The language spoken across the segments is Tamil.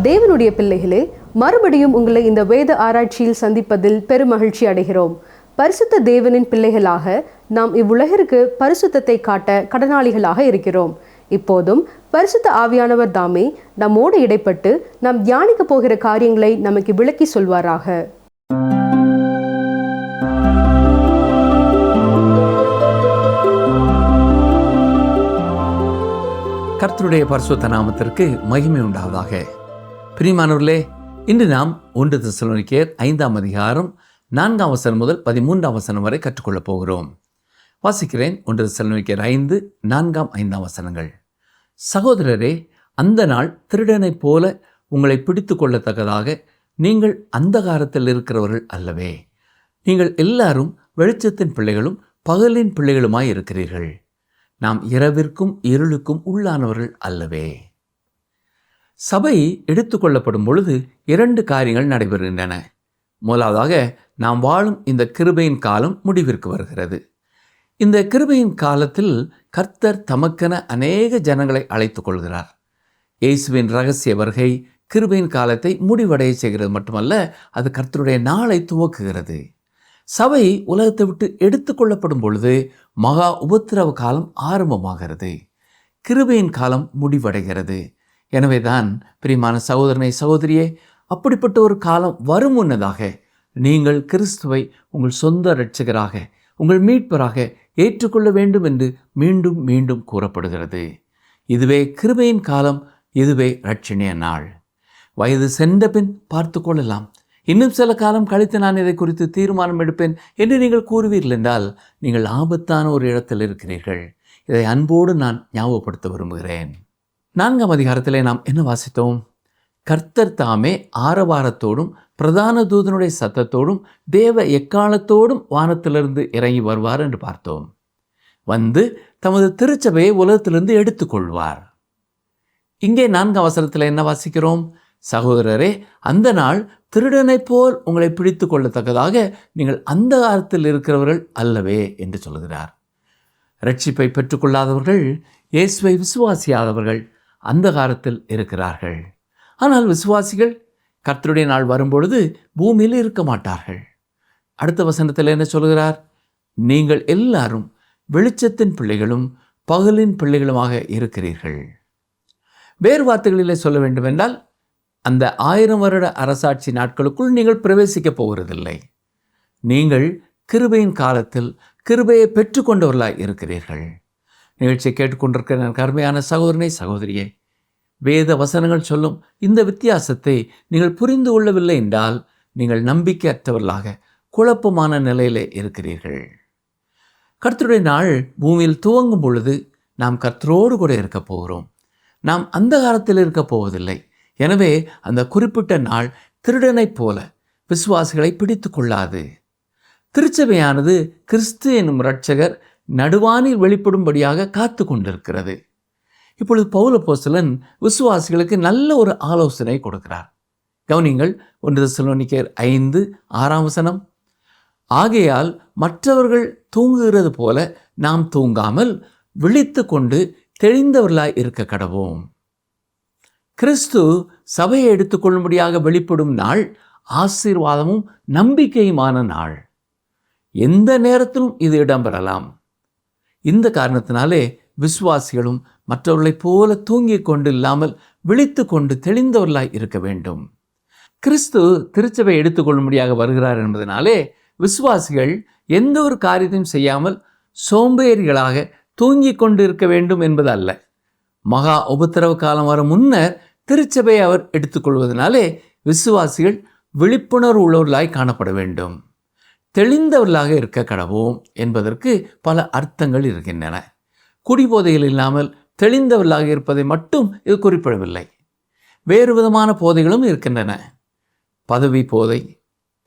தேவனுடைய பிள்ளைகளே, மறுபடியும் உங்களை இந்த வேத ஆராய்ச்சியில் சந்திப்பதில் பெருமகிழ்ச்சி அடைகிறோம். பரிசுத்த தேவனின் பிள்ளைகளாக நாம் இவ்வுலகிற்கு பரிசுத்தத்தை காட்ட கடனாளிகளாக இருக்கிறோம். இப்போதும் பரிசுத்த ஆவியானவர் தாமே நம்மோடு இடைப்பட்டு நாம் தியானிக்க போகிற காரியங்களை நமக்கு விளக்கி சொல்வாராக. கர்த்தருடைய பரிசுத்த நாமத்திற்கு மகிமை உண்டாவதாக. பிரியமானவர்களே, இன்று நாம் 1 தெசலோனிக்கேயர் 5ஆம் அதிகாரம் 4ஆம் வசனம் முதல் 13ஆம் வசனம் வரை கற்றுக்கொள்ளப் போகிறோம். வாசிக்கிறேன். 1 தெசலோனிக்கேயர் 5, 4, 5 வசனங்கள். சகோதரரே, அந்த நாள் திருடனைப் போல உங்களை பிடித்து கொள்ளத்தக்கதாக நீங்கள் அந்தகாரத்தில் இருக்கிறவர்கள் அல்லவே. நீங்கள் எல்லாரும் வெளிச்சத்தின் பிள்ளைகளும் பகலின் பிள்ளைகளுமாய் இருக்கிறீர்கள். நாம் இரவிற்கும் இருளுக்கும் உள்ளானவர்கள் அல்லவே. சபை எடுத்துக்கொள்ளப்படும் பொழுது 2 காரியங்கள் நடைபெறுகின்றன. முதலாவதாக, நாம் வாழும் இந்த கிருபையின் காலம் முடிவிற்கு வருகிறது. இந்த கிருபையின் காலத்தில் கர்த்தர் தமக்கென அநேக ஜனங்களை அழைத்துக் கொள்கிறார். இயேசுவின் இரகசிய வருகை கிருபையின் காலத்தை முடிவடைய செய்கிறது மட்டுமல்ல, அது கர்த்தருடைய நாளை துவக்குகிறது. சபை உலகத்தை விட்டு எடுத்துக்கொள்ளப்படும் பொழுது மகா உபத்திரவ காலம் ஆரம்பமாகிறது. கிருபையின் காலம் முடிவடைகிறது. எனவேதான் பிரியமான சகோதரனை சகோதரியே, அப்படிப்பட்ட ஒரு காலம் வரும் முன்னதாக நீங்கள் கிறிஸ்துவை உங்கள் சொந்த இரட்சகராக, உங்கள் மீட்பராக ஏற்றுக்கொள்ள வேண்டும் என்று மீண்டும் மீண்டும் கூறப்படுகிறது. இதுவே கிருபையின் காலம், இதுவே இரட்சணிய நாள். வயது சென்ற பின் பார்த்து கொள்ளலாம், இன்னும் சில காலம் கழித்து நான் இதை குறித்து தீர்மானம் எடுப்பேன் என்று நீங்கள் கூறுவீர்கள் என்றால் நீங்கள் ஆபத்தான ஒரு இடத்தில் இருக்கிறீர்கள். இதை அன்போடு நான் ஞாபகப்படுத்த விரும்புகிறேன். 4ஆம் அதிகாரத்திலே நாம் என்ன வாசித்தோம்? கர்த்தர் தாமே ஆரவாரத்தோடும் பிரதான தூதனுடைய சத்தத்தோடும் தேவ எக்காலத்தோடும் வானத்திலிருந்து இறங்கி வருவார் என்று பார்த்தோம். வந்து தமது திருச்சபையை உலகத்திலிருந்து எடுத்துக்கொள்வார். இங்கே 4ஆம் வசனத்தில் என்ன வாசிக்கிறோம்? சகோதரரே, அந்த நாள் திருடனைப் போல் உங்களை பிடித்து கொள்ளத்தக்கதாக நீங்கள் அந்தகாரத்தில் இருக்கிறவர்கள் அல்லவே என்று சொல்கிறார். இரட்சிப்பை பெற்றுக்கொள்ளாதவர்கள், இயேசுவை விசுவாசியாதவர்கள் அந்தகாரத்தில் இருக்கிறார்கள். ஆனால் விசுவாசிகள் கர்த்தருடைய நாள் வரும்பொழுது பூமியில் இருக்க மாட்டார்கள். அடுத்த வசனத்தில் என்ன சொல்கிறார்? நீங்கள் எல்லாரும் வெளிச்சத்தின் பிள்ளைகளும் பகலின் பிள்ளைகளுமாக இருக்கிறீர்கள். வேறு வார்த்தைகளிலே சொல்ல வேண்டுமென்றால், அந்த 1000 வருட அரசாட்சி நாட்களுக்குள் நீங்கள் பிரவேசிக்கப் போகிறதில்லை. நீங்கள் கிருபையின் காலத்தில் கிருபையை பெற்றுக்கொண்டவர்களாய் இருக்கிறீர்கள். நிகழ்ச்சியை கேட்டுக்கொண்டிருக்கிற கருமையான சகோதரனை சகோதரியே, வேத வசனங்கள் சொல்லும் இந்த வித்தியாசத்தை நீங்கள் புரிந்து கொள்ளவில்லை என்றால் நீங்கள் நம்பிக்கையற்றவர்களாக குழப்பமான நிலையிலே இருக்கிறீர்கள். கர்த்தருடைய நாள் பூமியில் துவங்கும் பொழுது நாம் கர்த்தரோடு கூட இருக்க போகிறோம். நாம் அந்தகாரத்தில் இருக்க போவதில்லை. எனவே அந்த குறிப்பிட்ட நாள் திருடனைப் போல விசுவாசிகளை பிடித்து கொள்ளாது. திருச்சபையானது கிறிஸ்து என்னும் இரட்சகர் நடுவானில் வெளிப்படும்படியாக காத்து கொண்டிருக்கிறது. இப்பொழுது பவுல் அப்போஸ்தலன் விசுவாசிகளுக்கு நல்ல ஒரு ஆலோசனை கொடுக்கிறார். கவனிங்கள். 1 தெசலோனிக்கேயர் 5, 6ஆம் வசனம். ஆகையால் மற்றவர்கள் தூங்குகிறது போல நாம் தூங்காமல் விழித்து கொண்டு தெளிந்தவர்களாய் இருக்க கடவோம். கிறிஸ்து சபையை எடுத்துக்கொள்ளும்படியாக வெளிப்படும் நாள் ஆசீர்வாதமும் நம்பிக்கையுமான நாள். எந்த நேரத்திலும் இது இடம்பெறலாம். இந்த காரணத்தினாலே விசுவாசிகளும் மற்றவர்களைப் போல தூங்கிக் கொண்டு இல்லாமல் விழித்து கொண்டு தெளிந்தவர்களாய் இருக்க வேண்டும். கிறிஸ்து திருச்சபை எடுத்துக்கொள்ளும்படியாக வருகிறார் என்பதனாலே விசுவாசிகள் எந்த ஒரு காரியத்தையும் செய்யாமல் சோம்பேறிகளாக தூங்கிக் கொண்டு இருக்க வேண்டும் என்பது அல்ல. மகா உபத்திரவ காலம் வர முன்னர் திருச்சபையை அவர் எடுத்துக்கொள்வதனாலே விசுவாசிகள் விழிப்புணர்வு உள்ளவர்களாய் காணப்பட வேண்டும். தெளிந்தவர்களாக இருக்க கடவோம் என்பதற்கு பல அர்த்தங்கள் இருக்கின்றன. குடிபோதையில் இல்லாமல் தெளிந்தவர்களாக இருப்பதை மட்டும் இது குறிப்பிடவில்லை. வேறு விதமான போதைகளும் இருக்கின்றன. பதவி போதை,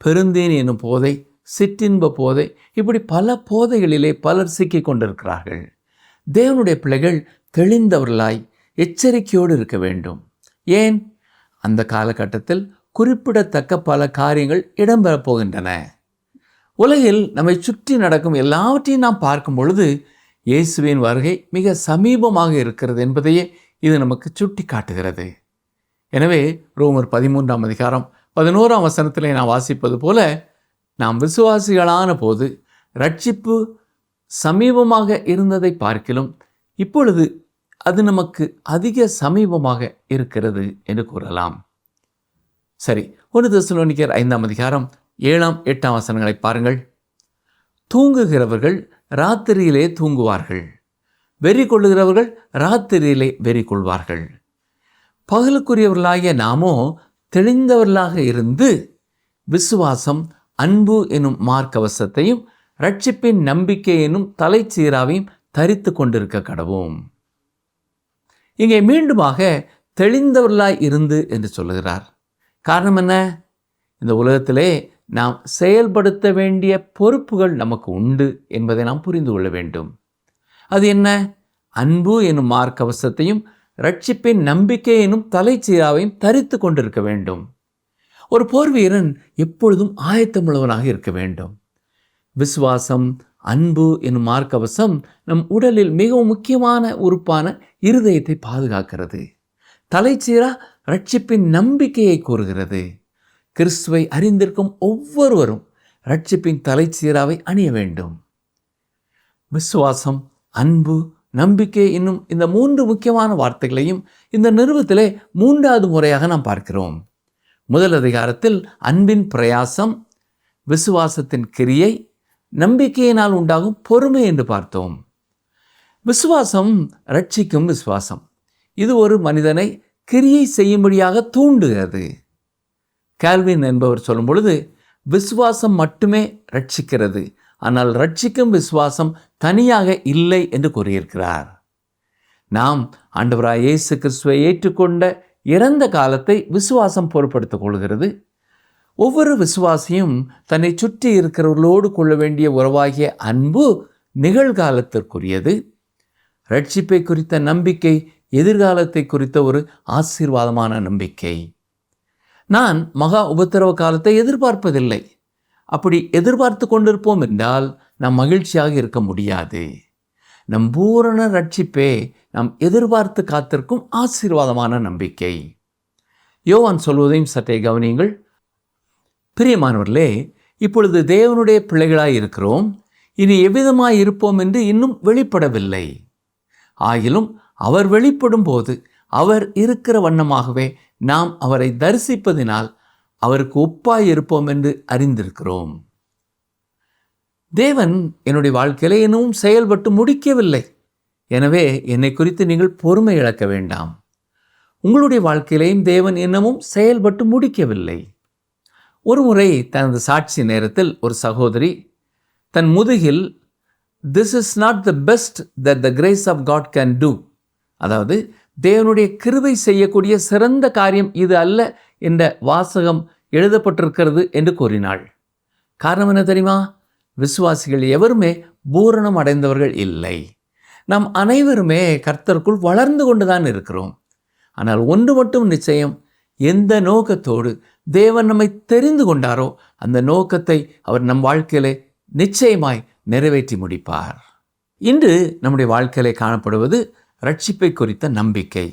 பெருந்தேன் என்னும் போதை, சிற்றின்ப போதை, இப்படி பல போதைகளிலே பலர் சிக்கிக் கொண்டிருக்கிறார்கள். தேவனுடைய பிள்ளைகள் தெளிந்தவர்களாய் எச்சரிக்கையோடு இருக்க வேண்டும். ஏன்? அந்த காலகட்டத்தில் குறிப்பிடத்தக்க பல காரியங்கள் இடம்பெறப் போகின்றன. உலகில் நம்மை சுற்றி நடக்கும் எல்லாவற்றையும் நாம் பார்க்கும் பொழுது இயேசுவின் வருகை மிக சமீபமாக இருக்கிறது என்பதையே இது நமக்கு சுட்டி காட்டுகிறது. எனவே ரோமர் 13ஆம் அதிகாரம் 11ஆம் வசனத்திலே நான் வாசிப்பது போல, நாம் விசுவாசிகளான போது ரட்சிப்பு சமீபமாக இருந்ததை பார்க்கிலும் இப்பொழுது அது நமக்கு அதிக சமீபமாக இருக்கிறது என்று கூறலாம். சரி, 1 தெசலோனிக்கேயர் 5ஆம் அதிகாரம் 7ஆம் 8ஆம் வசனங்களை பாருங்கள். தூங்குகிறவர்கள் ராத்திரியிலே தூங்குவார்கள், வெறி கொள்ளுகிறவர்கள் ராத்திரியிலே வெறி கொள்வார்கள். பகலுக்குரியவர்களாகிய நாமோ தெளிந்தவர்களாக இருந்து விசுவாசம், அன்பு எனும் மார்க்கவசத்தையும் ரட்சிப்பின் நம்பிக்கை எனும் தலைச்சீராவையும் தரித்து கொண்டிருக்க கடவோம். இங்கே மீண்டுமாக தெளிந்தவர்களாய் இருந்து என்று சொல்லுகிறார். காரணம் என்ன? இந்த உலகத்திலே நாம் செயல்படுத்த வேண்டிய பொறுப்புகள் நமக்கு உண்டு என்பதை நாம் புரிந்து கொள்ள வேண்டும். அது என்ன? அன்பு எனும் மார்க்கவசத்தையும் ரட்சிப்பின் நம்பிக்கை எனும் தலைச்சீராவையும் தரித்து கொண்டிருக்க வேண்டும். ஒரு போர் வீரன் எப்பொழுதும் ஆயத்தமுள்ளவனாக இருக்க வேண்டும். விசுவாசம், அன்பு எனும் மார்க்கவசம் நம் உடலில் மிகவும் முக்கியமான உறுப்பான இருதயத்தை பாதுகாக்கிறது. தலைச்சீரா ரட்சிப்பின் நம்பிக்கையை கூறுகிறது. கிறிஸ்துவை அறிந்திருக்கும் ஒவ்வொருவரும் ரட்சிப்பின் தலைச்சீராவை அணிய வேண்டும். விசுவாசம், அன்பு, நம்பிக்கை என்னும் இந்த 3 முக்கியமான வார்த்தைகளையும் இந்த நிருபத்திலே 3வது முறையாக நாம் பார்க்கிறோம். முதல் அதிகாரத்தில் அன்பின் பிரயாசம், விசுவாசத்தின் கிரியை, நம்பிக்கையினால் உண்டாகும் பொறுமை என்று பார்த்தோம். விசுவாசம் ரட்சிக்கும் விசுவாசம். இது ஒரு மனிதனை கிரியை செய்யும்படியாக தூண்டுகிறது. கால்வின் என்பவர் சொல்லும் பொழுது, விசுவாசம் மட்டுமே ரட்சிக்கிறது, ஆனால் ரட்சிக்கும் விசுவாசம் தனியாக இல்லை என்று கூறியிருக்கிறார். நாம் ஆண்டவராய் இயேசு கிறிஸ்துவை ஏற்றுக்கொண்ட இறந்த காலத்தை விசுவாசம் பொறுப்படுத்திக் கொள்கிறது. ஒவ்வொரு விசுவாசியும் தன்னை சுற்றி இருக்கிறவர்களோடு கொள்ள வேண்டிய உறவாகிய அன்பு நிகழ்காலத்திற்குரியது. ரட்சிப்பை குறித்த நம்பிக்கை எதிர்காலத்தை குறித்த ஒரு ஆசீர்வாதமான நம்பிக்கை. நான் மகா உபத்திரவ காலத்தை எதிர்பார்ப்பதில்லை. அப்படி எதிர்பார்த்து கொண்டிருப்போம் என்றால் நாம் மகிழ்ச்சியாக இருக்க முடியாது. நம் பூரண ரட்சிப்பே நாம் எதிர்பார்த்து காத்திருக்கும் ஆசீர்வாதமான நம்பிக்கை. யோவான் சொல்வதையும் சற்றே கவனியுங்கள். பிரியமானவர்களே, இப்பொழுது தேவனுடைய பிள்ளைகளாய் இருக்கிறோம், இனி எவ்விதமாய் இருப்போம் என்று இன்னும் வெளிப்படவில்லை. ஆகிலும் அவர் வெளிப்படும் போது அவர் இருக்கிற வண்ணமாகவே நாம் அவரை தரிசிப்பதினால் அவருக்கு ஒப்பாய் இருப்போம் என்று அறிந்திருக்கிறோம். தேவன் என்னுடைய வாழ்க்கையிலே இன்னும் செயல்பட்டு முடிக்கவில்லை. எனவே என்னை குறித்து நீங்கள் பொறுமை இழக்க வேண்டாம். உங்களுடைய வாழ்க்கையிலேயும் தேவன் இன்னமும் செயல்பட்டு முடிக்கவில்லை. ஒரு முறை தனது சாட்சி நேரத்தில் ஒரு சகோதரி தன் முதுகில் "This is not the best that the grace of God can do", அதாவது தேவனுடைய கிருபை செய்யக்கூடிய சிறந்த காரியம் இது அல்ல என்ற வாசகம் எழுதப்பட்டிருக்கிறது என்று கூறினாள். காரணம் என்ன தெரியுமா? விசுவாசிகள் எவருமே பூரணம் அடைந்தவர்கள் இல்லை. நாம் அனைவருமே கர்த்தருக்குள் வளர்ந்து கொண்டுதான் இருக்கிறோம். ஆனால் ஒன்று மட்டும் நிச்சயம், எந்த நோக்கத்தோடு தேவன் நம்மை தெரிந்து கொண்டாரோ அந்த நோக்கத்தை அவர் நம் வாழ்க்கையிலே நிச்சயமாய் நிறைவேற்றி முடிப்பார். இன்று நம்முடைய வாழ்க்கையிலே காணப்படுவது ரட்சிப்பை குறித்த நம்பிக்கை.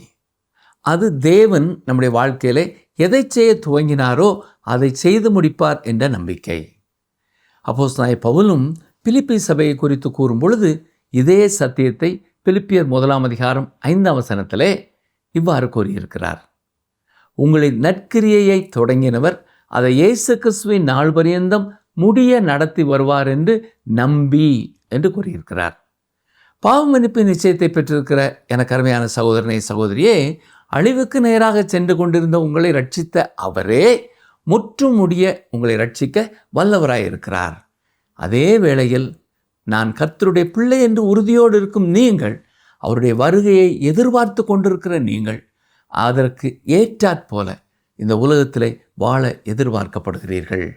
அது தேவன் நம்முடைய வாழ்க்கையிலே எதை செய்ய துவங்கினாரோ அதை செய்து முடிப்பார் என்ற நம்பிக்கை. அப்போஸ்தலனாகிய பவுலும் பிலிப்பி சபையை குறித்து கூறும் பொழுது இதே சத்தியத்தை பிலிப்பியர் 1ஆம் அதிகாரம் 5ஆம் வசனத்திலே இவ்வாறு கூறியிருக்கிறார்: உங்களின் நற்கிரியையை தொடங்கினவர் அதை இயேசு கிறிஸ்துவின் நாள் பரியந்தம் முடிய நடத்தி வருவார் என்று நம்பி என்று கூறியிருக்கிறார். பாவ மன்னிப்பு நிச்சயத்தை பெற்றிருக்கிற எனக்கு அருமையான சகோதரனே, சகோதரியே, அழிவுக்கு நேராக சென்று கொண்டிருந்த உங்களை ரட்சித்த அவரே முற்றும் முடிய உங்களை ரட்சிக்க வல்லவராயிருக்கிறார். அதே வேளையில் நான் கர்த்தருடைய பிள்ளை என்று உறுதியோடு இருக்கும் நீங்கள், அவருடைய வருகையை எதிர்பார்த்து கொண்டிருக்கிற நீங்கள், அதற்கு ஏற்றாற்போல இந்த உலகத்திலே வாழ எதிர்பார்க்கப்படுகிறீர்கள்.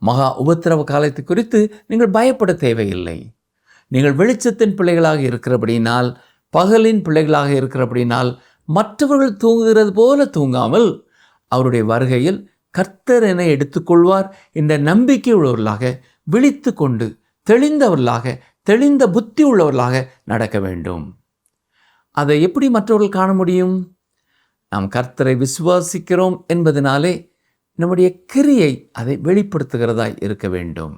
மகா உபத்திரவ காலத்தை குறித்து நீங்கள் பயப்பட தேவையில்லை. நீங்கள் வெளிச்சத்தின் பிள்ளைகளாக இருக்கிறபடினால், பகலின் பிள்ளைகளாக இருக்கிறபடினால், மற்றவர்கள் தூங்குகிறது போல தூங்காமல் அவருடைய வருகையில் கர்த்தர் என எடுத்துக்கொள்வார் என்ற நம்பிக்கை உள்ளவர்களாக விழித்து கொண்டு தெளிந்தவர்களாக, தெளிந்த புத்தி உள்ளவர்களாக நடக்க வேண்டும். அதை எப்படி மற்றவர்கள் காண முடியும்? நாம் கர்த்தரை விசுவாசிக்கிறோம் என்பதனாலே நம்முடைய கிரியை அதை வெளிப்படுத்துகிறதாய் இருக்க வேண்டும்.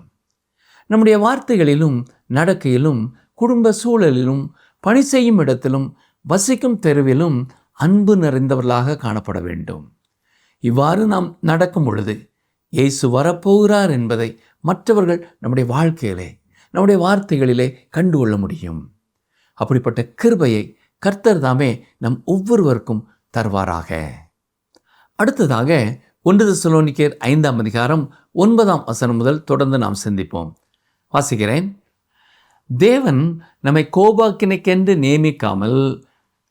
நம்முடைய வார்த்தைகளிலும் நடக்கையிலும் குடும்ப சூழலிலும் பணி செய்யும் இடத்திலும் வசிக்கும் தெருவிலும் அன்பு நிறைந்தவர்களாக காணப்பட வேண்டும். இவ்வாறு நாம் நடக்கும் பொழுது இயேசு வரப்போகிறார் என்பதை மற்றவர்கள் நம்முடைய வாழ்க்கையிலே நம்முடைய வார்த்தைகளிலே கண்டுகொள்ள முடியும். அப்படிப்பட்ட கிருபையை கர்த்தர் தாமே நம் ஒவ்வொருவருக்கும் தருவாராக. அடுத்ததாக 1 தெசலோனிக்கேயர் 5ஆம் அதிகாரம் 9ஆம் வசனம் முதல் தொடர்ந்து நாம் சிந்திப்போம். வாசிக்கிறேன். தேவன் நம்மை கோபாக்கினைக்கென்று நியமிக்காமல்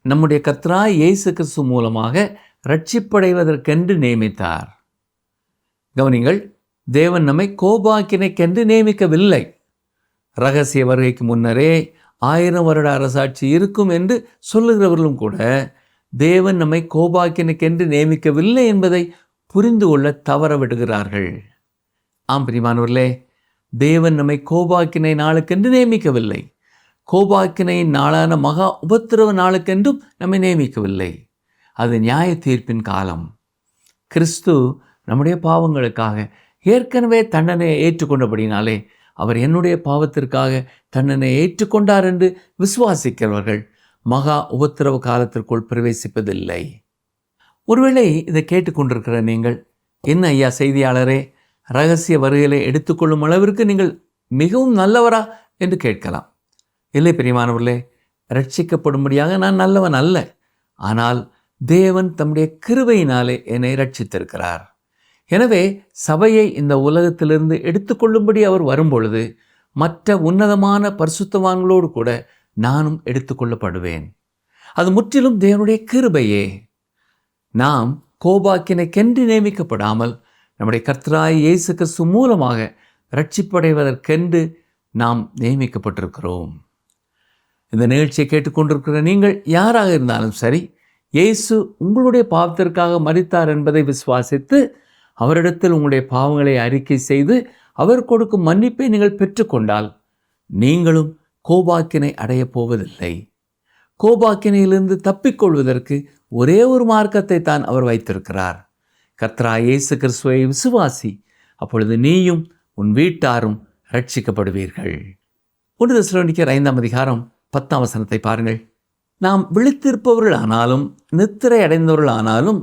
நம்முடைய கர்த்தராய் இயேசு கிறிஸ்து மூலமாக ரட்சிப்படைவதற்கென்று நியமித்தார். கவனிங்கள், தேவன் நம்மை கோபாக்கினைக்கென்று நியமிக்கவில்லை. இரகசிய வருகைக்கு முன்னரே 1000 வருட அரசாட்சி இருக்கும் என்று சொல்லுகிறவர்களும் கூட தேவன் நம்மை கோபாக்கினைக்கென்று நியமிக்கவில்லை என்பதை புரிந்து கொள்ள தவற விடுகிறார்கள். ஆம் பிரியமானவர்களே, தேவன் நம்மை கோபாக்கினை நாளுக்கென்று நியமிக்கவில்லை. கோபாக்கினையின் நாளான மகா உபத்திரவ நாளுக்கென்றும் நம்மை நியமிக்கவில்லை. அது நியாய தீர்ப்பின் காலம். கிறிஸ்து நம்முடைய பாவங்களுக்காக ஏற்கனவே தண்டனையை ஏற்றுக்கொண்டபடினாலே அவர் என்னுடைய பாவத்திற்காக தண்டனை ஏற்றுக்கொண்டார் என்று விசுவாசிக்கிறவர்கள் மகா உபத்திரவ காலத்திற்குள் பிரவேசிப்பதில்லை. ஒருவேளை இதை கேட்டுக்கொண்டிருக்கிற நீங்கள், என்ன ஐயா செய்தியாளரே, இரகசிய வருகைகளை எடுத்துக்கொள்ளும் அளவிற்கு நீங்கள் மிகவும் நல்லவரா என்று கேட்கலாம். இல்லை பிரியமானவர்களே, ரட்சிக்கப்படும்படியாக நான் நல்லவன் அல்ல. ஆனால் தேவன் தம்முடைய கிருபையினாலே என்னை ரட்சித்திருக்கிறார். எனவே சபையை இந்த உலகத்திலிருந்து எடுத்துக்கொள்ளும்படி அவர் வரும்பொழுது மற்ற உன்னதமான பரிசுத்தவான்களோடு கூட நானும் எடுத்துக்கொள்ளப்படுவேன். அது முற்றிலும் தேவனுடைய கிருபையே. நாம் கோபாக்கினைக்கென்று நியமிக்கப்படாமல் நம்முடைய கர்த்தராய் இயேசு கிறிஸ்து மூலமாக ரட்சிப்படைவதற்கென்று நாம் நியமிக்கப்பட்டிருக்கிறோம். இந்த நிகழ்ச்சியை கேட்டுக்கொண்டிருக்கிற நீங்கள் யாராக இருந்தாலும் சரி, இயேசு உங்களுடைய பாவத்திற்காக மரித்தார் என்பதை விசுவாசித்து அவரிடத்தில் உங்களுடைய பாவங்களை அறிக்கை செய்து அவர் கொடுக்கும் மன்னிப்பை நீங்கள் பெற்றுக்கொண்டால் நீங்களும் கோபாக்கினை அடையப் போவதில்லை. கோபாக்கினையிலிருந்து தப்பிக்கொள்வதற்கு ஒரே ஒரு மார்க்கத்தை தான் அவர் வைத்திருக்கிறார். கர்த்தராகிய இயேசு கிறிஸ்துவை விசுவாசி, அப்பொழுது நீயும் உன் வீட்டாரும் ரட்சிக்கப்படுவீர்கள். 1 தெசலோனிக்கேயர் 5ஆம் அதிகாரம் 10ஆம் வசனத்தை பாருங்கள். நாம் விழித்திருப்பவர்களானாலும் நித்திரை அடைந்தவர்களானாலும்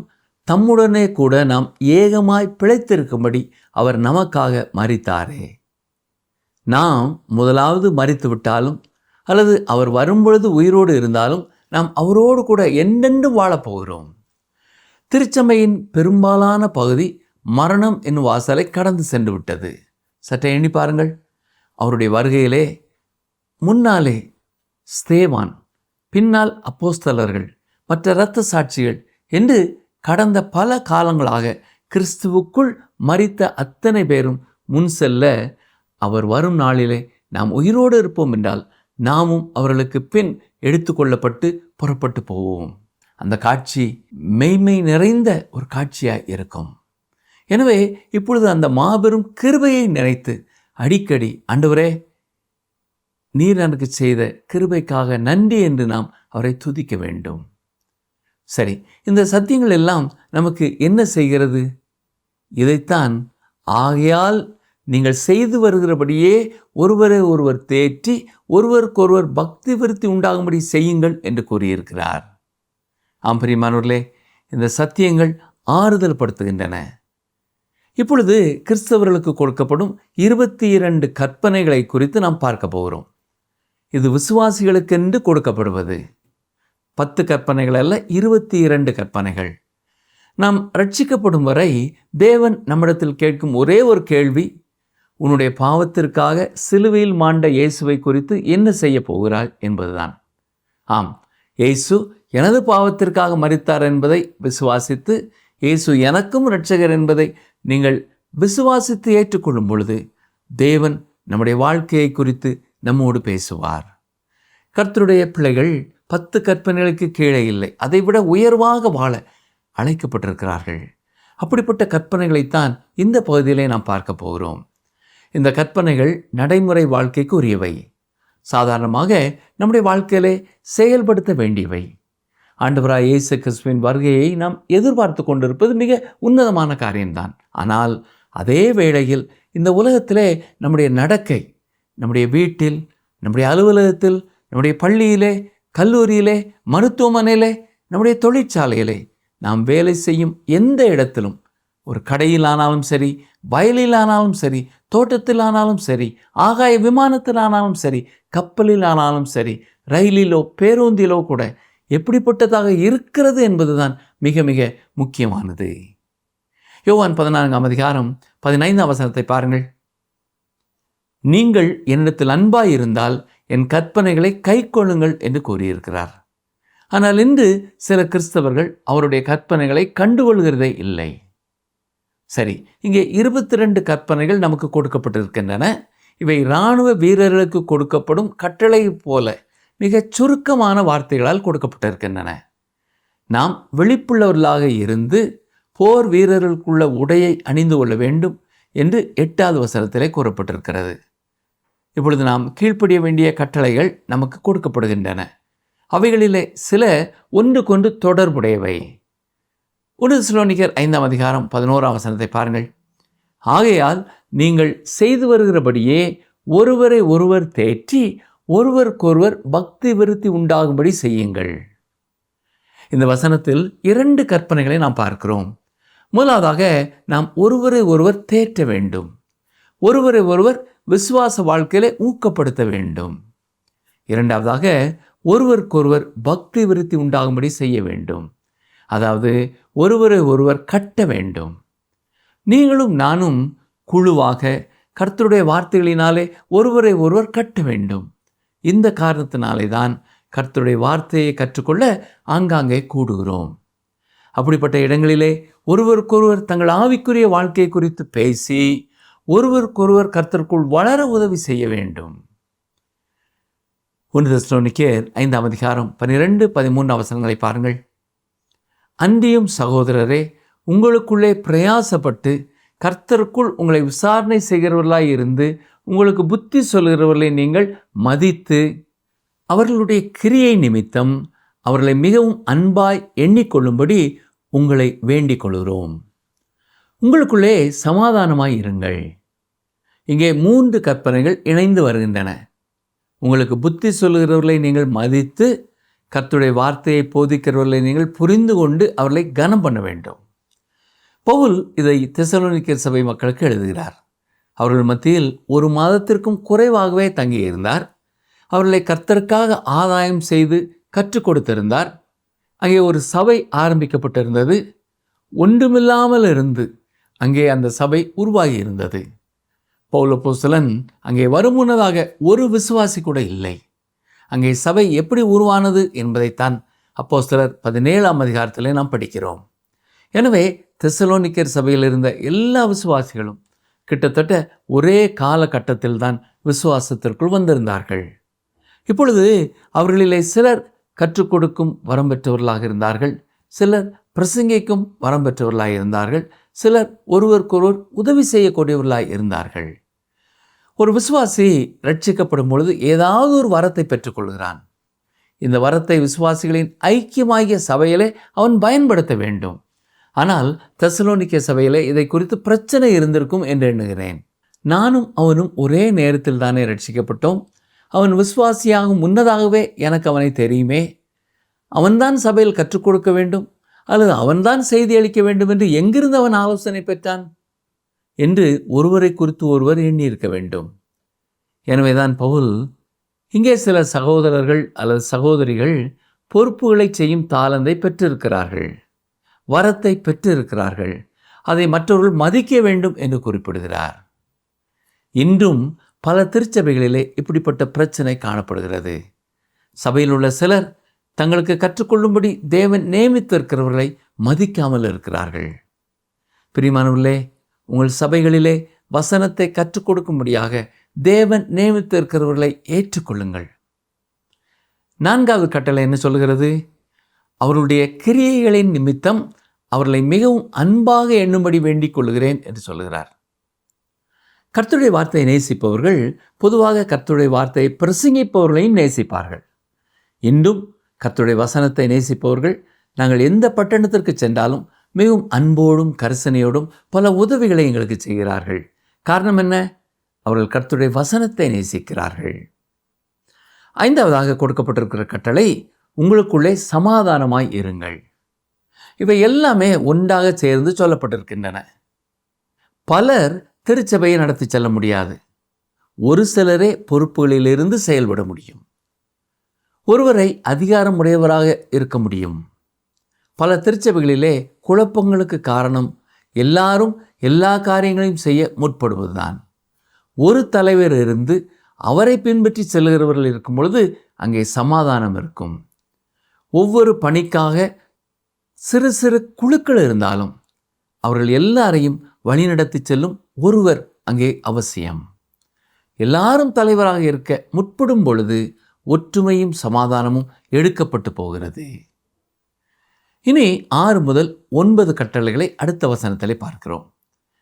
தம்முடனே கூட நாம் ஏகமாய் பிழைத்திருக்கும்படி அவர் நமக்காக மரித்தாரே. நாம் முதலாவது மரித்து விட்டாலும் அல்லது அவர் வரும்பொழுது உயிரோடு இருந்தாலும் நாம் அவரோடு கூட என்றென்றும் வாழப்போகிறோம். திருச்சபையின் பெரும்பாலான பகுதி மரணம் என்னும் வாசலை கடந்து சென்று விட்டது. சற்றே எண்ணி பாருங்கள். அவருடைய வருகையிலே முன்னாலே ஸ்தேவான், பின்னால் அப்போஸ்தலர்கள், மற்ற இரத்த சாட்சிகள் என்று கடந்த பல காலங்களாக கிறிஸ்துவுக்குள் மரித்த அத்தனை பேரும் முன் செல்ல, அவர் வரும் நாளிலே நாம் உயிரோடு இருப்போம் என்றால் நாமும் அவர்களுக்கு பின் எடுத்துக்கொள்ளப்பட்டு புறப்பட்டு போவோம். அந்த காட்சி மெய்மை நிறைந்த ஒரு காட்சியாய் இருக்கும். எனவே இப்பொழுது அந்த மாபெரும் கிருபையை நினைத்து அடிக்கடி, ஆண்டவரே நீர் எனக்கு செய்த கிருபைக்காக நன்றி என்று நாம் அவரை துதிக்க வேண்டும். சரி, இந்த சத்தியங்கள் எல்லாம் நமக்கு என்ன செய்கிறது? இதைத்தான், ஆகையால் நீங்கள் செய்து வருகிறபடியே ஒருவரை ஒருவர் தேற்றி ஒருவருக்கொருவர் பக்தி விருத்தி உண்டாகும்படி செய்யுங்கள் என்று கூறியிருக்கிறார். ஆம் பிரியமானவர்களே, இந்த சத்தியங்கள் ஆறுதல் படுத்துகின்றன. இப்பொழுது கிறிஸ்தவர்களுக்கு கொடுக்கப்படும் 22 கற்பனைகளை குறித்து நாம் பார்க்க போகிறோம். இது விசுவாசிகளுக்கென்று கொடுக்கப்படுவது 10 கற்பனைகள் அல்ல, 22 கற்பனைகள். நாம் ரட்சிக்கப்படும் வரை தேவன் நம்மிடத்தில் கேட்கும் ஒரே ஒரு கேள்வி, உன்னுடைய பாவத்திற்காக சிலுவையில் மாண்ட இயேசுவை குறித்து என்ன செய்ய போகிறாய் என்பதுதான். ஆம், இயேசு எனது பாவத்திற்காக மரித்தார் என்பதை விசுவாசித்து, இயேசு எனக்கும் இரட்சகர் என்பதை நீங்கள் விசுவாசித்து ஏற்றுக்கொள்ளும் பொழுது தேவன் நம்முடைய வாழ்க்கையை குறித்து நம்மோடு பேசுவார். கர்த்தருடைய பிள்ளைகள் 10 கற்பனைகளுக்கு கீழே இல்லை, அதைவிட உயர்வாக வாழ அழைக்கப்பட்டிருக்கிறார்கள். அப்படிப்பட்ட கற்பனைகளைத்தான் இந்த பகுதியிலே நாம் பார்க்க போகிறோம். இந்த கற்பனைகள் நடைமுறை வாழ்க்கைக்கு உரியவை. சாதாரணமாக நம்முடைய வாழ்க்கையிலே செயல்படுத்த வேண்டியவை. ஆண்டவராய் இயேசு கிறிஸ்துவின் வருகையை நாம் எதிர்பார்த்து கொண்டிருப்பது மிக உன்னதமான காரியம்தான். ஆனால் அதே வேளையில் இந்த உலகத்திலே நம்முடைய நடக்கை, நம்முடைய வீட்டில், நம்முடைய அலுவலகத்தில், நம்முடைய பள்ளியிலே, கல்லூரியிலே, மருத்துவமனையிலே, நம்முடைய தொழிற்சாலையிலே, நாம் வேலை செய்யும் எந்த இடத்திலும், ஒரு கடையில் ஆனாலும் சரி, வயலில் ஆனாலும் சரி, தோட்டத்தில் ஆனாலும் சரி, ஆகாய விமானத்தில் ஆனாலும் சரி, கப்பலில் ஆனாலும் சரி, ரயிலிலோ பேருந்திலோ கூட எப்படிப்பட்டதாக இருக்கிறது என்பதுதான் மிக மிக முக்கியமானது. யோவான் 14:15 பாருங்கள். நீங்கள் என்னிடத்தில் அன்பாயிருந்தால் என் கற்பனைகளை கைக்கொள்ளுங்கள் என்று கூறியிருக்கிறார். ஆனால் இன்று சில கிறிஸ்தவர்கள் அவருடைய கற்பனைகளை கண்டுகொள்கிறதே இல்லை. சரி, இங்கே 22 கற்பனைகள் நமக்கு கொடுக்கப்பட்டிருக்கின்றன. இவை இராணுவ வீரர்களுக்கு கொடுக்கப்படும் கட்டளை போல மிகச் சுருக்கமான வார்த்தைகளால் கொடுக்கப்பட்டிருக்கின்றன. நாம் விழிப்புள்ளவர்களாக இருந்து போர் வீரர்களுக்குள்ள உடையை அணிந்து கொள்ள வேண்டும் என்று 8வது வசனத்திலே கூறப்பட்டிருக்கிறது. இப்பொழுது நாம் கீழ்ப்படிய வேண்டிய கட்டளைகள் நமக்கு கொடுக்கப்படுகின்றன. அவைகளிலே சில ஒன்றுக்கொன்று தொடர்புடையவை. 1 தெசலோனிக்கர் 5:11 பாருங்கள். ஆகையால் நீங்கள் செய்து வருகிறபடியே ஒருவரை ஒருவர் தேற்றி ஒருவருக்கொருவர் பக்தி விருத்தி உண்டாகும்படி செய்யுங்கள். இந்த வசனத்தில் 2 கற்பனைகளை நாம் பார்க்கிறோம். முதலாவதாக நாம் ஒருவரை ஒருவர் தேற்ற வேண்டும். ஒருவரை ஒருவர் விசுவாச வாழ்க்கையிலே ஊக்கப்படுத்த வேண்டும். இரண்டாவதாக ஒருவருக்கொருவர் பக்தி விருத்தி உண்டாகும்படி செய்ய வேண்டும். அதாவது ஒருவரை ஒருவர் கட்ட வேண்டும். நீங்களும் நானும் குழுவாக கர்த்தருடைய வார்த்தைகளினாலே ஒருவரை ஒருவர் கட்ட வேண்டும். இந்த காரணத்தினாலே தான் கர்த்தருடைய வார்த்தையை கற்றுக்கொள்ள ஆங்காங்கே கூடுகிறோம். அப்படிப்பட்ட இடங்களிலே ஒருவருக்கொருவர் தங்கள் ஆவிக்குரிய வாழ்க்கை குறித்து பேசி ஒருவருக்கொருவர் கர்த்தருக்குள் வளர உதவி செய்ய வேண்டும். 1 தெசலோனிக்கேர் 5:12-13 பாருங்கள். அன்றியும் சகோதரரே, உங்களுக்குள்ளே பிரயாசப்பட்டு கர்த்தருக்குள் உங்களை விசாரணை செய்கிறவர்களாய் இருந்து உங்களுக்கு புத்தி சொல்கிறவர்களை நீங்கள் மதித்து அவர்களுடைய கிரியை நிமித்தம் அவர்களை மிகவும் அன்பாய் எண்ணிக்கொள்ளும்படி உங்களை வேண்டிக் கொள்கிறோம். உங்களுக்குள்ளே சமாதானமாய் இருங்கள். இங்கே 3 கற்பனைகள் இணைந்து வருகின்றன. உங்களுக்கு புத்தி சொல்லுகிறவர்களை நீங்கள் மதித்து கர்த்தருடைய வார்த்தையை போதிக்கிறவர்களை நீங்கள் புரிந்து கொண்டு அவர்களை கனம் பண்ண வேண்டும். பவுல் இதை தெசலோனிக்கேர் சபை மக்களுக்கு எழுதுகிறார். அவர்கள் மத்தியில் 1 மாதத்திற்கும் குறைவாகவே தங்கியிருந்தார். அவர்களை கர்த்தருக்காக ஆதாயம் செய்து கற்றுக் கொடுத்திருந்தார். அங்கே ஒரு சபை ஆரம்பிக்கப்பட்டிருந்தது. ஒன்றுமில்லாமல் இருந்து அங்கே அந்த சபை உருவாகி இருந்தது. பவுல் அப்போஸ்தலன் அங்கே வரும் முன்னதாக ஒரு விசுவாசி கூட இல்லை. அங்கே சபை எப்படி உருவானது என்பதைத்தான் அப்போஸ்தலர் 17ஆம் அதிகாரத்திலே நாம் படிக்கிறோம். எனவே தெசலோனிக்கேர் சபையில் இருந்த எல்லா விசுவாசிகளும் கிட்டத்தட்ட ஒரே காலகட்டத்தில் தான் விசுவாசத்திற்குள் வந்திருந்தார்கள். இப்பொழுது அவர்களிலே சிலர் கற்றுக் கொடுக்கும் வரம் பெற்றவர்களாக இருந்தார்கள், சிலர் பிரசங்கிக்கும் வரம் பெற்றவர்களாக இருந்தார்கள், சிலர் ஒருவருக்கொருவர் உதவி செய்யக்கூடியவர்களாக இருந்தார்கள். ஒரு விசுவாசி ரட்சிக்கப்படும் பொழுது ஏதாவது ஒரு வரத்தை பெற்றுக்கொள்கிறான். இந்த வரத்தை விசுவாசிகளின் ஐக்கியமாகிய சபையிலே அவன் பயன்படுத்த வேண்டும். ஆனால் தெசலோனிக்கே சபையிலே இதை குறித்து பிரச்சனை இருந்திருக்கும் என்று எண்ணுகிறேன். நானும் அவனும் ஒரே நேரத்தில் தானே ரட்சிக்கப்பட்டோம். அவன் விசுவாசியாகும் முன்னதாகவே எனக்கு அவனை தெரியுமே. அவன்தான் சபையில் கற்றுக் கொடுக்க வேண்டும் அல்லது அவன்தான் செய்தி அளிக்க வேண்டும் என்று எங்கிருந்து அவன் ஆலோசனை பெற்றான் என்று ஒருவரை குறித்து ஒருவர் எண்ணியிருக்க வேண்டும். எனவேதான் பவுல் இங்கே சில சகோதரர்கள் அல்லது சகோதரிகள் பொறுப்புகளை செய்யும் தாளந்தை பெற்றிருக்கிறார்கள், வரத்தை பெற்றிருக்கிறார்கள், அதை மற்றவர்கள் மதிக்க வேண்டும் என்று குறிப்பிடுகிறார். இன்றும் பல திருச்சபைகளிலே இப்படிப்பட்ட பிரச்சனை காணப்படுகிறது. சபையில் உள்ள சிலர் தங்களுக்கு கற்றுக்கொள்ளும்படி தேவன் நியமித்திருக்கிறவர்களை மதிக்காமல் இருக்கிறார்கள். பிரியமானவர்களே, உங்கள் சபைகளிலே வசனத்தை கற்றுக் கொடுக்கும்படியாக தேவன் நியமித்திருக்கிறவர்களை ஏற்றுக்கொள்ளுங்கள். 4வது கட்டளை என்ன சொல்கிறது? அவருடைய கிரியைகளின் நிமித்தம் அவர்களை மிகவும் அன்பாக எண்ணும்படி வேண்டிக் கொள்கிறேன் என்று சொல்கிறார். கர்த்தருடைய வார்த்தையை நேசிப்பவர்கள் பொதுவாக கர்த்தருடைய வார்த்தையை பிரசங்கிப்பவர்களையும் நேசிப்பார்கள். இன்றும் கர்த்தருடைய வசனத்தை நேசிப்பவர்கள் நாங்கள் எந்த பட்டணத்திற்கு சென்றாலும் மிகவும் அன்போடும் கரிசனையோடும் பல உதவிகளை எங்களுக்கு செய்கிறார்கள். காரணம் என்ன? அவர்கள் கர்த்தருடைய வசனத்தை நேசிக்கிறார்கள். 5வதாக கொடுக்கப்பட்டிருக்கிற கட்டளை, உங்களுக்குள்ளே சமாதானமாய் இருங்கள். இவை எல்லாமே ஒன்றாக சேர்ந்து சொல்லப்பட்டிருக்கின்றன. பலர் திருச்சபையை நடத்தி செல்ல முடியாது. ஒரு சிலரே பொறுப்புகளிலிருந்து செயல்பட முடியும். ஒருவரை அதிகாரம் உடையவராக இருக்க முடியும். பல திருச்சபைகளிலே குழப்பங்களுக்கு காரணம் எல்லாரும் எல்லா காரியங்களையும் செய்ய முற்படுவதுதான். ஒரு தலைவர் இருந்து அவரை பின்பற்றி செல்கிறவர்கள் இருக்கும் பொழுது அங்கே சமாதானம் இருக்கும். ஒவ்வொரு பணிக்காக சிறு சிறு குழுக்கள் இருந்தாலும் அவர்கள் எல்லாரையும் வழிநடத்தி செல்லும் ஒருவர் அங்கே அவசியம். எல்லாரும் தலைவராக இருக்க முற்படும் பொழுது ஒற்றுமையும் சமாதானமும் எடுக்கப்பட்டு போகிறது. இனி 6 முதல் 9 கட்டளைகளை அடுத்த வசனத்திலே பார்க்கிறோம்.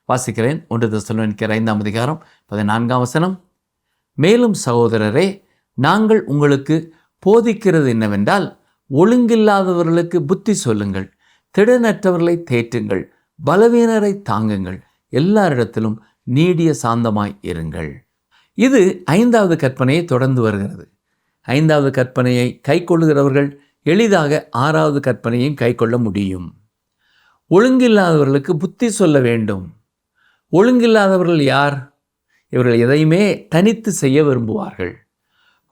வாசிக்கிறேன். 1 தெசலோனிக்கேயர் 5ஆம் அதிகாரம் 14ஆம் வசனம். மேலும் சகோதரரே, நாங்கள் உங்களுக்கு போதிக்கிறது என்னவென்றால், ஒழுங்கில்லாதவர்களுக்கு புத்தி சொல்லுங்கள், திடனற்றவர்களை தேற்றுங்கள், பலவீனரை தாங்குங்கள், எல்லாரிடத்திலும் நீடிய சாந்தமாய் இருங்கள். இது 5வது கற்பனையை தொடர்ந்து வருகிறது. 5வது கற்பனையை கை கொள்ளுகிறவர்கள் எளிதாக 6வது கற்பனையும் கை கொள்ள முடியும். ஒழுங்கில்லாதவர்களுக்கு புத்தி சொல்ல வேண்டும். ஒழுங்கில்லாதவர்கள் யார்? இவர்கள் எதையுமே தனித்து செய்ய விரும்புவார்கள்.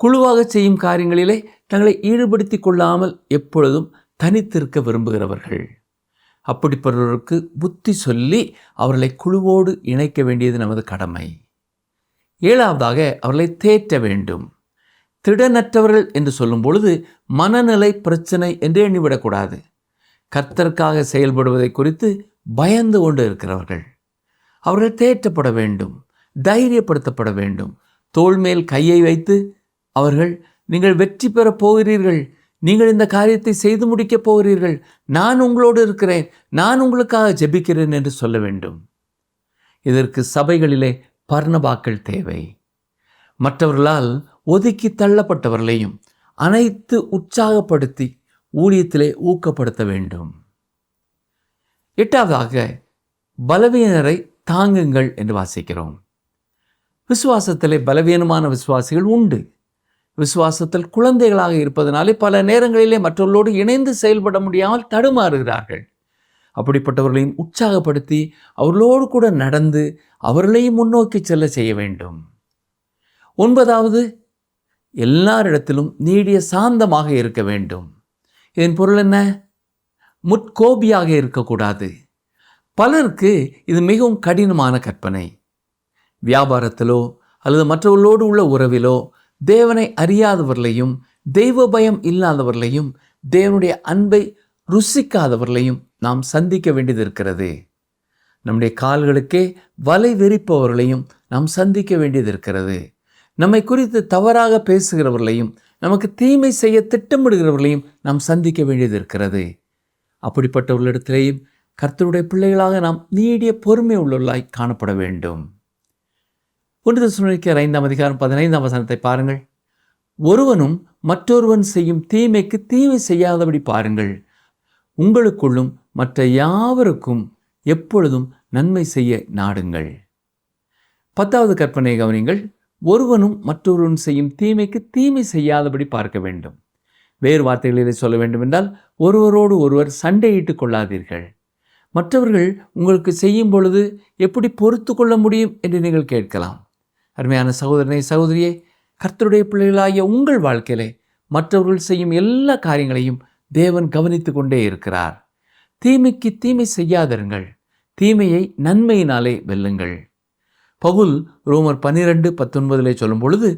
குழுவாக செய்யும் காரியங்களிலே தங்களை ஈடுபடுத்தி கொள்ளாமல் எப்பொழுதும் தனித்திருக்க விரும்புகிறவர்கள். அப்படிப்பட்டவர்களுக்கு புத்தி சொல்லி அவர்களை குழுவோடு இணைக்க வேண்டியது நமது கடமை. 7வதாக அவர்களை தேற்ற வேண்டும். திடனற்றவர்கள் என்று சொல்லும் பொழுது மனநிலை பிரச்சனை என்று எண்ணிவிடக்கூடாது. கர்த்தருக்காக செயல்படுவதை குறித்து பயந்து கொண்டு இருக்கிறவர்கள். அவர்கள் தேற்றப்பட வேண்டும், தைரியப்படுத்தப்பட வேண்டும். தோள் மேல் கையை வைத்து அவர்கள், நீங்கள் வெற்றி பெறப் போகிறீர்கள், நீங்கள் இந்த காரியத்தை செய்து முடிக்கப் போகிறீர்கள், நான் உங்களோடு இருக்கிறேன், நான் உங்களுக்காக ஜெபிக்கிறேன் என்று சொல்ல வேண்டும். இதற்கு சபைகளிலே பர்னபாக்கள் தேவை. மற்றவர்களால் ஒதுக்கி தள்ளப்பட்டவர்களையும் அனைத்து உற்சாகப்படுத்தி ஊழியத்திலே ஊக்கப்படுத்த வேண்டும். 8வதாக பலவீனரை தாங்குங்கள் என்று வாசிக்கிறோம். விசுவாசத்திலே பலவீனமான விசுவாசிகள் உண்டு. விசுவாசத்தில் குழந்தைகளாக இருப்பதனாலே பல நேரங்களிலே மற்றவர்களோடு இணைந்து செயல்பட முடியாமல் தடுமாறுகிறார்கள். அப்படிப்பட்டவர்களையும் உற்சாகப்படுத்தி அவர்களோடு கூட நடந்து அவர்களையும் முன்னோக்கி செல்ல செய்ய வேண்டும். 9வது, எல்லாரிடத்திலும் நீடிய சாந்தமாக இருக்க வேண்டும். இதன் பொருள் என்ன? முற்கோபியாக இருக்கக்கூடாது. பலருக்கு இது மிகவும் கடினமான கற்பனை. வியாபாரத்திலோ அல்லது மற்றவர்களோடு உள்ள உறவிலோ தேவனை அறியாதவர்களையும் தெய்வ பயம் இல்லாதவர்களையும் தேவனுடைய அன்பை ருசிக்காதவர்களையும் நாம் சந்திக்க வேண்டியது இருக்கிறது. நம்முடைய கால்களுக்கே வலை விரிப்பவர்களையும் நாம் சந்திக்க வேண்டியது இருக்கிறது. நம்மை குறித்து தவறாக பேசுகிறவர்களையும் நமக்கு தீமை செய்ய திட்டமிடுகிறவர்களையும் நாம் சந்திக்க வேண்டியது இருக்கிறது. அப்படிப்பட்டவர்களிடத்திலேயும் கர்த்தருடைய பிள்ளைகளாக நாம் நீடிய பொறுமை உள்ளவர்களாய் காணப்பட வேண்டும். 1 தெசலோனிக்கேயர் 5ஆம் அதிகாரம் 15ஆம் வசனத்தை பாருங்கள். ஒருவனும் மற்றொருவன் செய்யும் தீமைக்கு தீமை செய்யாதபடி பாருங்கள். உங்களுக்குள்ளும் மற்ற யாவருக்கும் எப்பொழுதும் நன்மை செய்ய நாடுங்கள். 10வது கற்பனை கவனிங்கள். ஒருவனும் மற்றொருவன் செய்யும் தீமைக்கு தீமை செய்யாதபடி பார்க்க வேண்டும். வேறு வார்த்தைகளிலே சொல்ல வேண்டுமென்றால், ஒருவரோடு ஒருவர் சண்டையிட்டு கொள்ளாதீர்கள். மற்றவர்கள் உங்களுக்கு செய்யும் பொழுது எப்படி பொறுத்து கொள்ள முடியும் என்று நீங்கள் கேட்கலாம். அருமையான சகோதரனை சகோதரியே, கர்த்தருடைய பிள்ளைகளாகிய உங்கள் வாழ்க்கையிலே மற்றவர்கள் செய்யும் எல்லா காரியங்களையும் தேவன் கவனித்து கொண்டே இருக்கிறார். தீமைக்கு தீமை செய்யாதிருங்கள், தீமையை நன்மையினாலே வெல்லுங்கள். பவுல் ரோமர் 12:19 சொல்லும் பொழுது,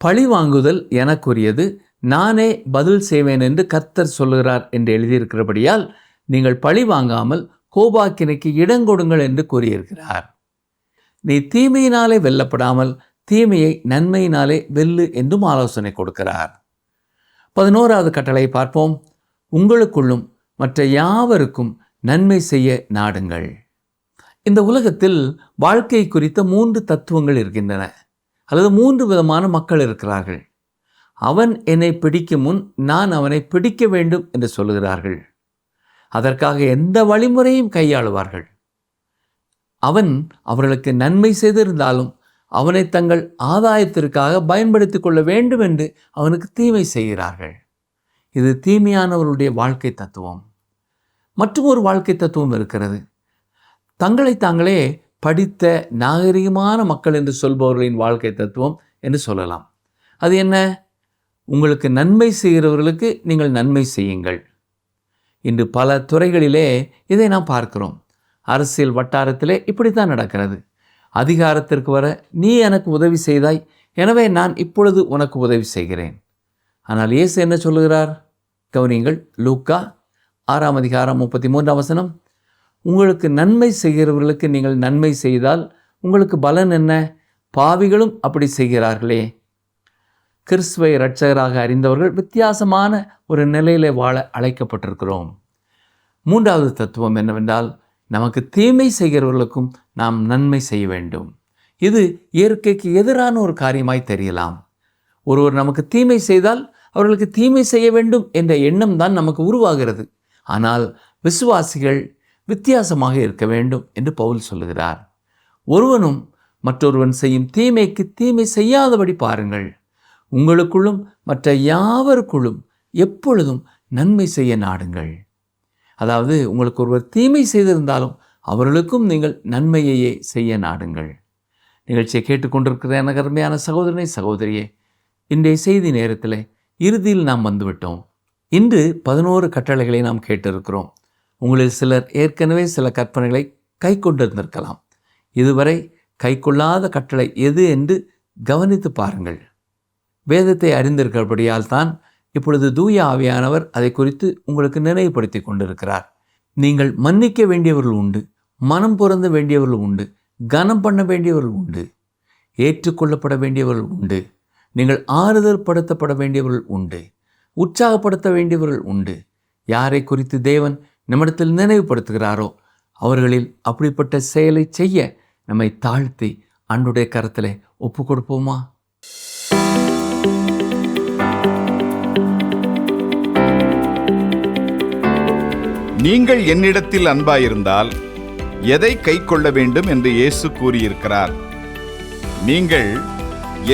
பழி வாங்குதல் எனக்குரியது, நானே பதில் செய்வேன் என்று கர்த்தர் சொல்லுகிறார் என்று எழுதியிருக்கிறபடியால் நீங்கள் பழி வாங்காமல் கோபாக்கினைக்கு இடங்கொடுங்கள் என்று கூறியிருக்கிறார். நீ தீமையினாலே வெல்லப்படாமல் தீமையை நன்மையினாலே வெல்லு என்றும் ஆலோசனை கொடுக்கிறார். 11வது கட்டளை பார்ப்போம். உங்களுக்குள்ளும் மற்ற யாவருக்கும் நன்மை செய்ய நாடுங்கள். இந்த உலகத்தில் வாழ்க்கை குறித்த 3 தத்துவங்கள் இருக்கின்றன, அல்லது 3 விதமான மக்கள் இருக்கிறார்கள். அவன் என்னை பிடிக்கும் முன் நான் அவனை பிடிக்க வேண்டும் என்று சொல்லுகிறார்கள். அதற்காக எந்த வழிமுறையும் கையாளுவார்கள். அவன் அவர்களுக்கு நன்மை செய்திருந்தாலும் அவனை தங்கள் ஆதாயத்திற்காக பயன்படுத்தி கொள்ள வேண்டும் என்று அவனுக்கு தீமை செய்கிறார்கள். இது தீமையானவர்களுடைய வாழ்க்கை தத்துவம். மற்றும் ஒரு வாழ்க்கை தத்துவம் இருக்கிறது. தங்களை தாங்களே படித்த நாகரிகமான மக்கள் என்று சொல்பவர்களின் வாழ்க்கை தத்துவம் என்று சொல்லலாம். அது என்ன? உங்களுக்கு நன்மை செய்கிறவர்களுக்கு நீங்கள் நன்மை செய்யுங்கள். இன்று பல துறைகளிலே இதை நாம் பார்க்கிறோம். அரசியல் வட்டாரத்திலே இப்படித்தான் நடக்கிறது. அதிகாரத்திற்கு வர நீ எனக்கு உதவி செய்தாய், எனவே நான் இப்பொழுது உனக்கு உதவி செய்கிறேன். ஆனால் இயேசு என்ன சொல்லுகிறார்? கவனியுங்கள். லூக்கா 6:33 உங்களுக்கு நன்மை செய்கிறவர்களுக்கு நீங்கள் நன்மை செய்தால் உங்களுக்கு பலன் என்ன? பாவிகளும் அப்படி செய்கிறார்களே. கிறிஸ்துவை இரட்சகராக அறிந்தவர்கள் வித்தியாசமான ஒரு நிலையிலே வாழ அழைக்கப்பட்டிருக்கிறோம். மூன்றாவது தத்துவம் என்னவென்றால், நமக்கு தீமை செய்கிறவர்களுக்கும் நாம் நன்மை செய்ய வேண்டும். இது இயற்கைக்கு எதிரான ஒரு காரியமாய் தெரியலாம். ஒருவர் நமக்கு தீமை செய்தால் அவர்களுக்கு தீமை செய்ய வேண்டும் என்ற எண்ணம் தான் நமக்கு உருவாகிறது. ஆனால் விசுவாசிகள் வித்தியாசமாக இருக்க வேண்டும் என்று பவுல் சொல்லுகிறார். ஒருவனும் மற்றொருவன் செய்யும் தீமைக்கு தீமை செய்யாதபடி பாருங்கள். உங்களுக்குள்ளும் மற்ற யாவருக்குள்ளும் எப்பொழுதும் நன்மை செய்ய நாடுங்கள். அதாவது, உங்களுக்கு ஒருவர் தீமை செய்திருந்தாலும் அவர்களுக்கும் நீங்கள் நன்மையையே செய்ய நாடுங்கள். நிகழ்ச்சியை கேட்டுக்கொண்டிருக்கிற எனக்கு அருமையான சகோதரனை, சகோதரியே, இன்றைய செய்தி நேரத்தில் இறுதியில் நாம் வந்துவிட்டோம். இன்று 11 கட்டளைகளை நாம் கேட்டிருக்கிறோம். உங்களில் சிலர் ஏற்கனவே சில கற்பனைகளை கை கொண்டிருந்திருக்கலாம். இதுவரை கை கொள்ளாத கட்டளை எது என்று கவனித்து பாருங்கள். வேதத்தை அறிந்திருக்கிறபடியால் தான் இப்பொழுது தூய ஆவியானவர் அதை குறித்து உங்களுக்கு நினைவுபடுத்தி கொண்டிருக்கிறார். நீங்கள் மன்னிக்க வேண்டியவர்கள் உண்டு, மனம் பொருந்த வேண்டியவர்கள் உண்டு, கனம் பண்ண வேண்டியவர்கள் உண்டு, ஏற்றுக்கொள்ளப்பட வேண்டியவர்கள் உண்டு, நீங்கள் ஆறுதல் படுத்தப்பட வேண்டியவர்கள் உண்டு, உற்சாகப்படுத்த வேண்டியவர்கள் உண்டு. யாரை குறித்து தேவன் நம்மிடத்தில் நினைவுபடுத்துகிறாரோ அவர்களில் அப்படிப்பட்ட செயலை செய்ய நம்மை தாழ்த்தி அன்றுடைய கரத்தில் ஒப்பு கொடுப்போமா? நீங்கள் என்னிடத்தில் அன்பாயிருந்தால் எதை கை கொள்ள வேண்டும் என்று இயேசு கூறியிருக்கிறார். நீங்கள்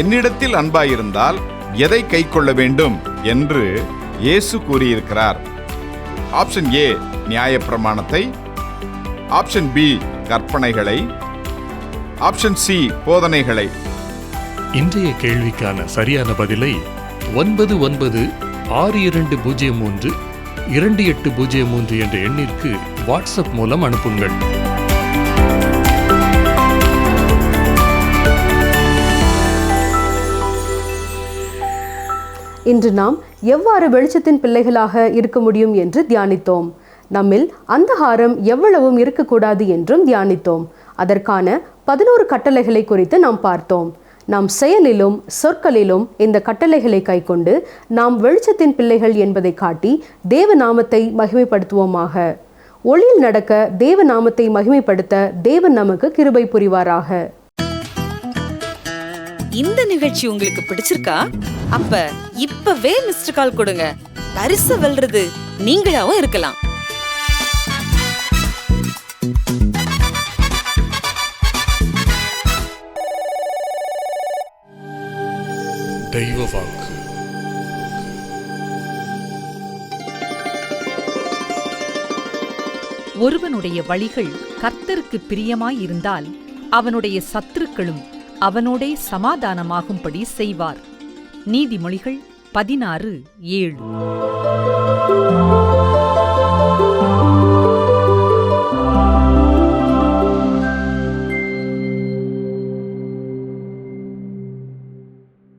என்னிடத்தில் அன்பாயிருந்தால் எதை கை கொள்ள வேண்டும் என்று இயேசு கூறியிருக்கிறார். ஆப்ஷன் ஏ நியாயப்பிரமாணத்தை, ஆப்ஷன் பி கற்பனைகளை, ஆப்ஷன் சி போதனைகளை. இன்றைய கேள்விக்கான சரியான பதிலை 9962032803 என்ற எண்ணிற்கு வாட்ஸ்அப் மூலம் அனுப்புங்கள். இன்று நாம் எவ்வாறு வெளிச்சத்தின் பிள்ளைகளாக இருக்க முடியும் என்று தியானித்தோம். நம்மில் அந்தகாரம் எவ்வளவும் இருக்கக்கூடாது என்றும் தியானித்தோம். அதற்கான 11 கட்டளைகளை குறித்து நாம் பார்த்தோம். நாம் செயலிலும் சொற்களிலும் இந்த கட்டளைகளை கைக்கொண்டு நாம் வெளிச்சத்தின் பிள்ளைகள் என்பதை காட்டி தேவ நாமத்தை மகிமைப்படுத்துவோமாக. ஒளியில் நடக்க தேவ நாமத்தை மகிமைப்படுத்த தேவன் நமக்கு கிருபை புரிவாராக. இந்த நிகழ்ச்சி உங்களுக்கு பிடிச்சிருக்கா? அப்ப இப்பவே மிஸ்டர் கால் கொடுங்க. பரிசு வெல்றது நீங்களாவும் இருக்கலாம். தெய்வ வாக்கு. ஒருவனுடைய வழிகள் கர்த்தருக்கு பிரியமாயிருந்தால் அவனுடைய சத்துருக்களும் அவனோடே சமாதானமாகும்படி செய்வார். நீதிமொழிகள் 16:7.